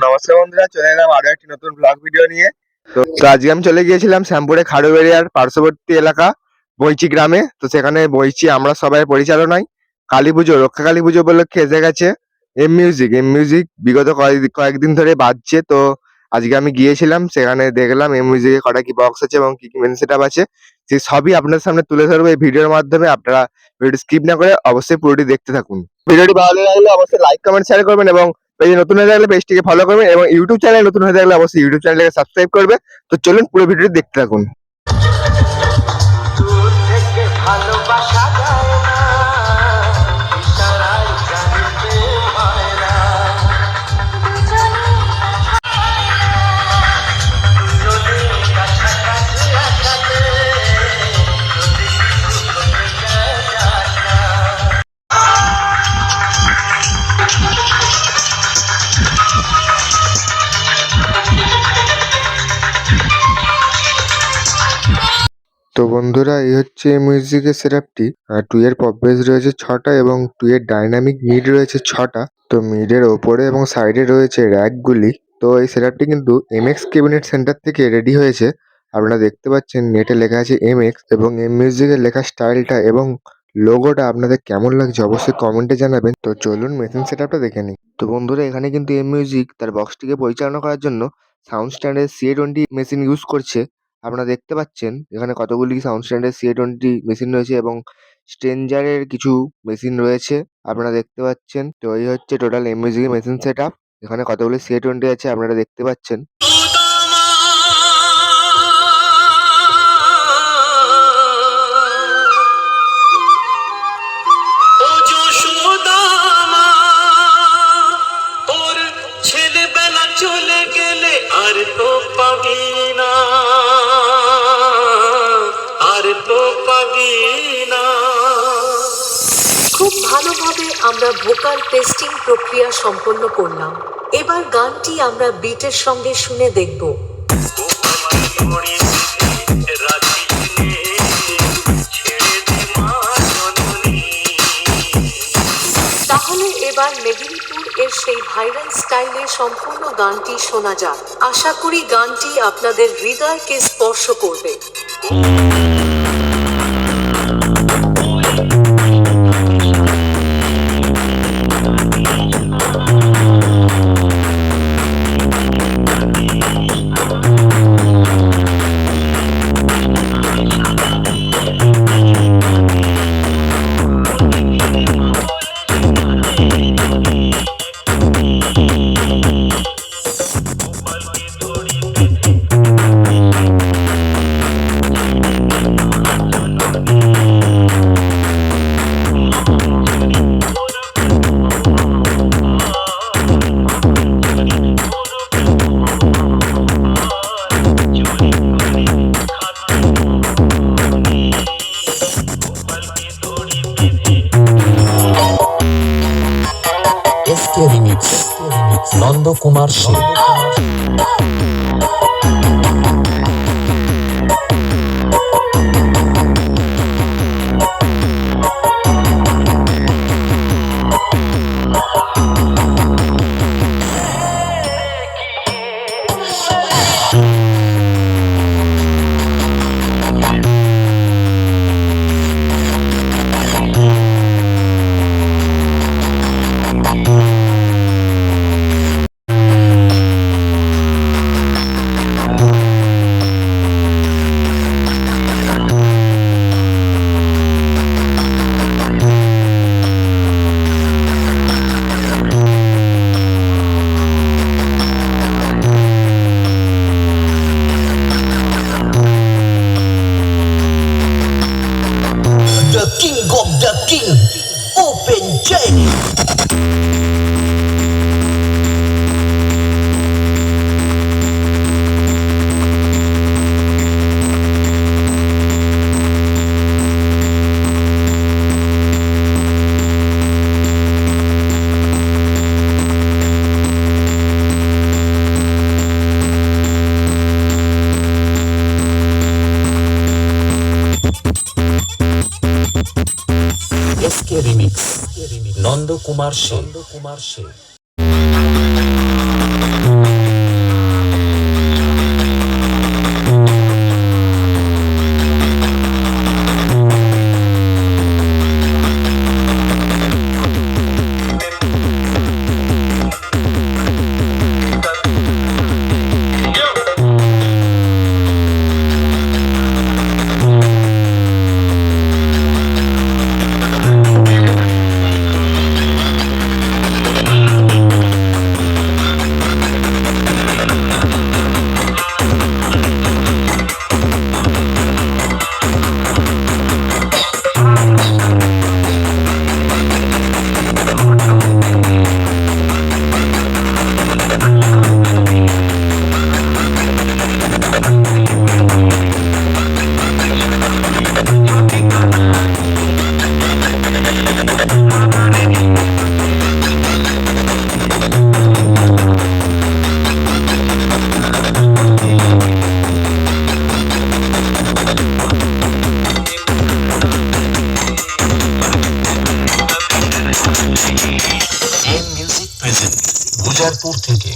নমস্কার বন্ধুরা, চলে এলাম আরো একটি নতুন ব্লগ ভিডিও নিয়ে। তো আজকে আমি চলে গিয়েছিলাম শ্যামপুরে খারুবেড়িয়ার পার্শ্ববর্তী এলাকা বইচি গ্রামে। তো সেখানে বইচি আমরা সবাই পরিচালনায় কালী পুজো, রক্ষা কালী পুজো উপলক্ষে এসে গেছে এম মিউজিক বিগত কয়েকদিন ধরে বাজছে। তো আজকে আমি গিয়েছিলাম, সেখানে দেখলাম এম মিউজিকে কটা কি বক্স আছে এবং কি কি মেন সেটআপ আছে, সেই সবই আপনাদের সামনে তুলে ধরবো এই ভিডিওর মাধ্যমে। আপনারা ভিডিওটি স্কিপ না করে অবশ্যই পুরোটি দেখতে থাকুন। ভিডিওটি ভালো লাগলে অবশ্যই লাইক কমেন্ট শেয়ার করবেন এবং পেজে নতুন হয়ে থাকলে পেজটিকে ফলো করবেন এবং ইউটিউব চ্যানেলে নতুন হয়ে থাকলে অবশ্যই ইউটিউব চ্যানেলকে সাবস্ক্রাইব করবে। তো চলুন পুরো ভিডিওটি দেখতে থাকুন। তো বন্ধুরা, এই হচ্ছে মিউজিকের সেটআপটি। 2 এর পপ বেস রয়েছে 6টা এবং 2 এর ডাইনামিক মিড রয়েছে 6টা। তো মিডের ওপরে এবং সাইডে রয়েছে র্যাকগুলি। তো এই সেটআপটি কিন্তু এমএক্স ক্যাবিনেট সেন্টার থেকে রেডি হয়েছে। আপনারা দেখতে পাচ্ছেন নেটে লেখা আছে এমএক্স এবং এম মিউজিকের লেখা স্টাইলটা এবং লোগোটা আপনাদের কেমন লাগছে অবশ্যই কমেন্টে জানাবেন। তো চলুন মেশিন সেটআপটা দেখে নিই। তো বন্ধুরা, এখানে কিন্তু এম মিউজিক তার বক্সটিকে পরিচালনা করার জন্য সাউন্ড স্ট্যান্ডের CA20 মেশিন ইউজ করছে। আপনারা দেখতে পাচ্ছেন এখানে কতগুলি সাউন্ড স্ট্যান্ডের CA20 মেশিন রয়েছে এবং স্ট্রেঞ্জারের কিছু মেশিন রয়েছে আপনারা দেখতে পাচ্ছেন। তো এই হচ্ছে টোটাল এম মিউজিকের মেশিন সেটআপ। এখানে কতগুলি CA20 আছে আপনারা দেখতে পাচ্ছেন। খুব ভালোভাবে আমরা ভোকাল টেস্টিং প্রক্রিয়া সম্পন্ন করলাম। এবার গানটি আমরা বিটের সঙ্গে শুনে দেখব। তাহলে এবার মেদিনীপুর এর সেই ভাইরাল স্টাইলে সম্পূর্ণ গানটি শোনা যাক। আশা করি গানটি আপনাদের হৃদয়কে স্পর্শ করবে। SK remix Nandakumar Sen. Open J. SK remix Nandakumar Sen. Ujarpur থেকে।